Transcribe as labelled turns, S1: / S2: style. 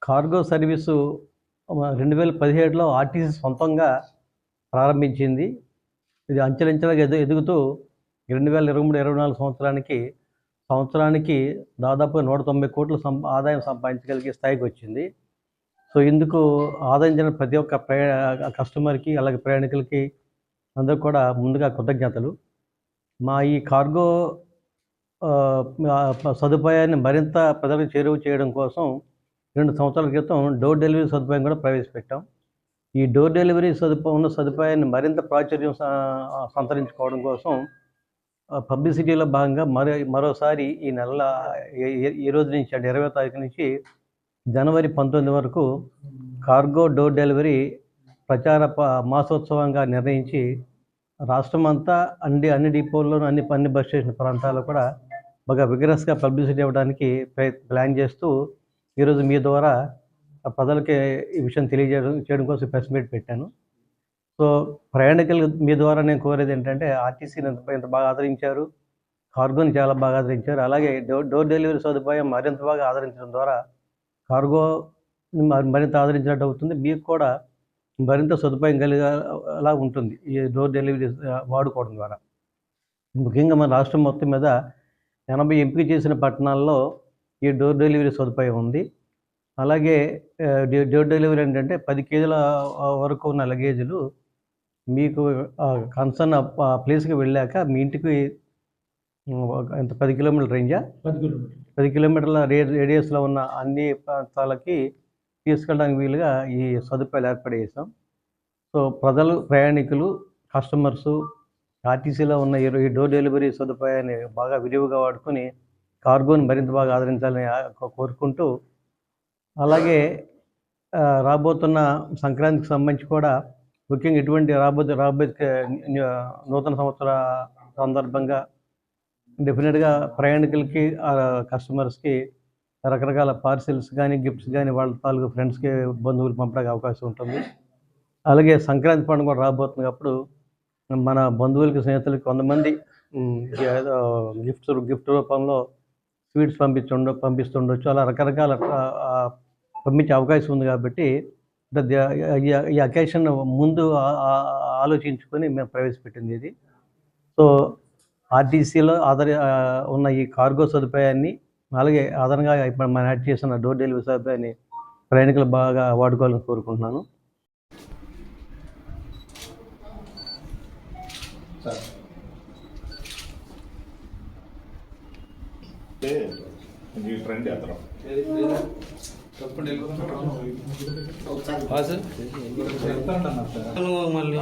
S1: Cargo service 2017లో RTC సొంతంగా ప్రారంభించింది. ఇది అంచెలంచెలుగా ఎదుగుతూ 2023-24 సంవత్సరానికి దాదాపు 190 కోట్ల ఆదాయం సంపాదించగలిగే స్థాయికి వచ్చింది. సో ఇందుకు ఆదాయించిన ప్రతి ఒక్క కస్టమర్కి అలాగే ప్రయాణికులకి అందరూ కూడా ముందుగా కృతజ్ఞతలు. మా ఈ కార్గో సదుపాయాన్ని మరింత ప్రజలకు చేరువ చేయడం కోసం 2 సంవత్సరాల క్రితం డోర్ డెలివరీ సదుపాయం కూడా ప్రవేశపెట్టాం. ఈ డోర్ డెలివరీ సదుపాయాన్ని మరింత ప్రాచుర్యం సంతరించుకోవడం కోసం పబ్లిసిటీలో భాగంగా మరోసారి ఈ నెల ఈ రోజు నుంచి అంటే 20వ తారీఖు నుంచి జనవరి 19 వరకు కార్గో డోర్ డెలివరీ ప్రచార మాసోత్సవంగా నిర్ణయించి రాష్ట్రమంతా అన్ని డిపోల్లోనూ అన్ని బస్ స్టేషన్ ప్రాంతాల్లో కూడా బాగా విగరస్గా పబ్లిసిటీ ఇవ్వడానికి ప్లాన్ చేస్తూ ఈరోజు మీ ద్వారా ప్రజలకి ఈ విషయం తెలియజేయడం కోసం ప్రెస్ మీట్ పెట్టాను. సో ప్రయాణికులు మీ ద్వారా నేను కోరేది ఏంటంటే ఆర్టీసీని ఎంత బాగా ఆదరించారు, కార్గోని చాలా బాగా ఆదరించారు. అలాగే డోర్ డెలివరీ సదుపాయం మరింత బాగా ఆదరించడం ద్వారా కార్గో మరింత ఆదరించినట్టు అవుతుంది. మీకు కూడా మరింత సదుపాయం కలిగేలా ఉంటుంది ఈ డోర్ డెలివరీ వాడుకోవడం ద్వారా. ముఖ్యంగా మన రాష్ట్రం మొత్తం మీద 80 ఎంపిక చేసిన పట్టణాల్లో ఈ డోర్ డెలివరీ సదుపాయం ఉంది. అలాగే డోర్ డెలివరీ ఏంటంటే 10 కేజీల వరకు ఉన్న లగేజీలు మీకు కన్సర్న్ ప్లేస్కి వెళ్ళాక మీ ఇంటికి ఎంత 10 కిలోమీటర్ల రేంజా 10 కిలోమీటర్ల రేడియస్లో ఉన్న అన్ని ప్రాంతాలకి తీసుకెళ్ళడానికి వీలుగా ఈ సదుపాయాలు ఏర్పాటు చేసాం. సో ప్రజలు, ప్రయాణికులు, కస్టమర్సు ఆర్టీసీలో ఉన్న ఈ డోర్ డెలివరీ సదుపాయాన్ని బాగా విరివిగా వాడుకొని కార్గోని మరింత బాగా ఆదరించాలని కోరుకుంటూ, అలాగే రాబోతున్న సంక్రాంతికి సంబంధించి కూడా ముఖ్యంగా ఇటువంటి రాబోయే నూతన సంవత్సర సందర్భంగా డెఫినెట్గా ప్రయాణికులకి కస్టమర్స్కి రకరకాల పార్సిల్స్ కానీ గిఫ్ట్స్ కానీ వాళ్ళ తాలూకు ఫ్రెండ్స్కి బంధువులు పంపడానికి అవకాశం ఉంటుంది. అలాగే సంక్రాంతి పండుగ కూడా రాబోతుంది. అప్పుడు మన బంధువులకి, స్నేహితులకి కొంతమంది గిఫ్ట్ రూపంలో స్వీట్స్ పంపిస్తుండొచ్చు. అలా రకరకాల పంపించే అవకాశం ఉంది. కాబట్టి ఈ అకేషన్ ముందు ఆలోచించుకొని మేము ప్రవేశపెట్టింది ఇది. సో ఆర్టీసీలో ఉన్న ఈ కార్గో సదుపాయాన్ని, అలాగే అదనంగా ఇప్పుడు మనం యాడ్ చేసిన డోర్ డెలివరీ సదుపాయాన్ని ప్రయాణికులు బాగా వాడుకోవాలని కోరుకుంటున్నాను.
S2: మళ్ళీ